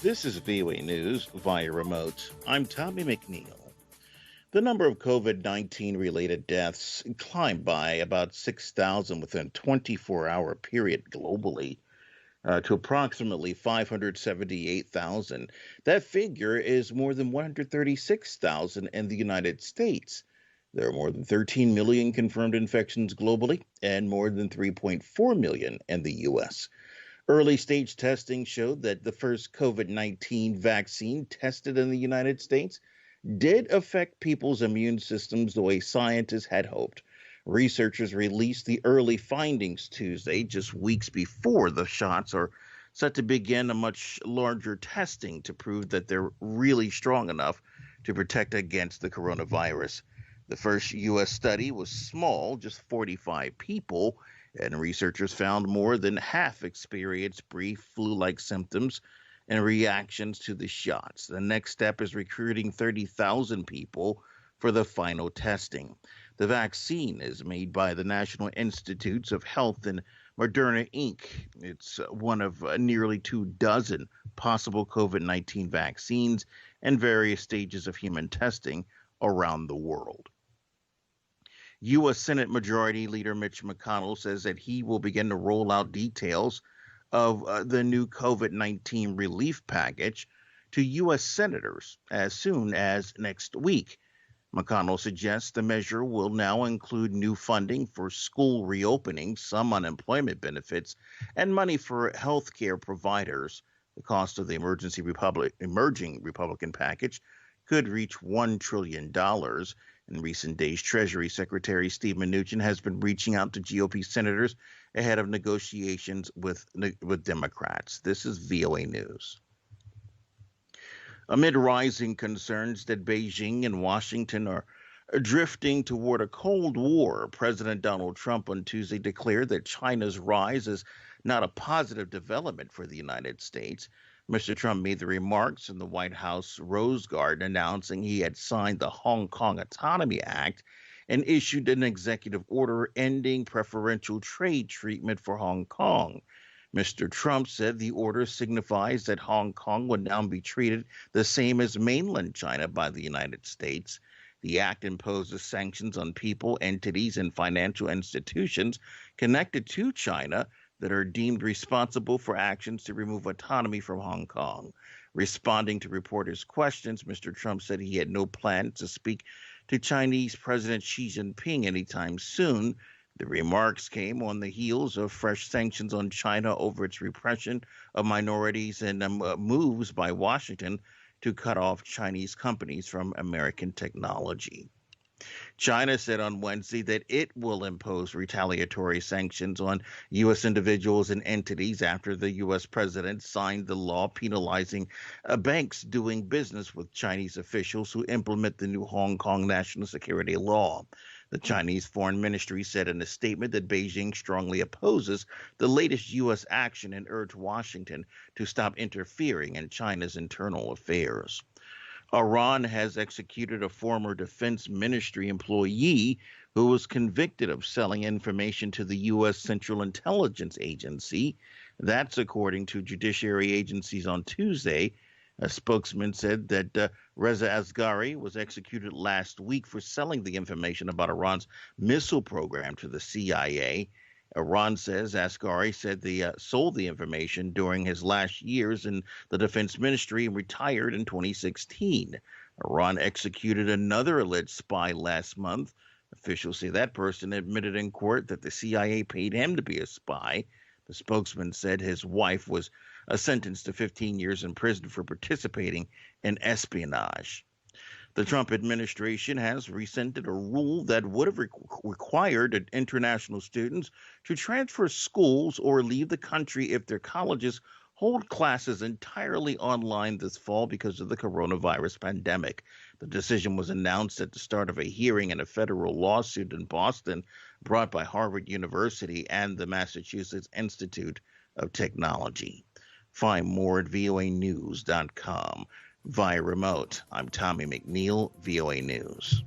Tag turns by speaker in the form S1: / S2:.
S1: This is VOA News via remote. I'm Tommy McNeil. The number of COVID 19 related deaths climbed by about 6,000 within a 24-hour period globally to approximately 578,000. That figure is more than 136,000 in the United States. There are more than 13 million confirmed infections globally and more than 3.4 million in the U.S. Early stage testing showed that the first COVID 19 vaccine tested in the United States did affect people's immune systems the way scientists had hoped. Researchers released the early findings Tuesday, just weeks before the shots are set to begin a much larger testing to prove that they're really strong enough to protect against the coronavirus. The first U.S. study was small, just 45 people, and researchers found more than half experienced brief flu-like symptoms and reactions to the shots. The next step is recruiting 30,000 people for the final testing. The vaccine is made by the National Institutes of Health and Moderna Inc. It's one of nearly 24 possible COVID-19 vaccines and various stages of human testing around the world. U.S. Senate Majority Leader Mitch McConnell says that he will begin to roll out details of the new COVID-19 relief package to U.S. senators as soon as next week. McConnell suggests the measure will now include new funding for school reopening, some unemployment benefits, and money for health care providers. The cost of the emerging Republican package could reach $1 trillion. In recent days, Treasury Secretary Steve Mnuchin has been reaching out to GOP senators ahead of negotiations with Democrats. This is VOA News. Amid rising concerns that Beijing and Washington are drifting toward a Cold War, President Donald Trump on Tuesday declared that China's rise is not a positive development for the United States. Mr. Trump made the remarks in the White House Rose Garden announcing he had signed the Hong Kong Autonomy Act and issued an executive order ending preferential trade treatment for Hong Kong. Mr. Trump said the order signifies that Hong Kong would now be treated the same as mainland China by the United States. The act imposes sanctions on people, entities, and financial institutions connected to China that are deemed responsible for actions to remove autonomy from Hong Kong. Responding to reporters' questions, Mr. Trump said he had no plan to speak to Chinese President Xi Jinping anytime soon. The remarks came on the heels of fresh sanctions on China over its repression of minorities and moves by Washington to cut off Chinese companies from American technology. China said on Wednesday that it will impose retaliatory sanctions on U.S. individuals and entities after the U.S. president signed the law penalizing banks doing business with Chinese officials who implement the new Hong Kong national security law. The Chinese Foreign Ministry said in a statement that Beijing strongly opposes the latest U.S. action and urged Washington to stop interfering in China's internal affairs. Iran has executed a former defense ministry employee who was convicted of selling information to the U.S. Central Intelligence Agency. That's according to judiciary agencies on Tuesday. A spokesman said that Reza Asghari was executed last week for selling the information about Iran's missile program to the CIA. Iran says Asghari said sold the information during his last years in the defense ministry and retired in 2016. Iran executed another alleged spy last month. Officials say that person admitted in court that the CIA paid him to be a spy. The spokesman said his wife was sentenced to 15 years in prison for participating in espionage. The Trump administration has rescinded a rule that would have required international students to transfer schools or leave the country if their colleges hold classes entirely online this fall because of the coronavirus pandemic. The decision was announced at the start of a hearing in a federal lawsuit in Boston brought by Harvard University and the Massachusetts Institute of Technology. Find more at voanews.com. Via remote, I'm Tommy McNeil, VOA News.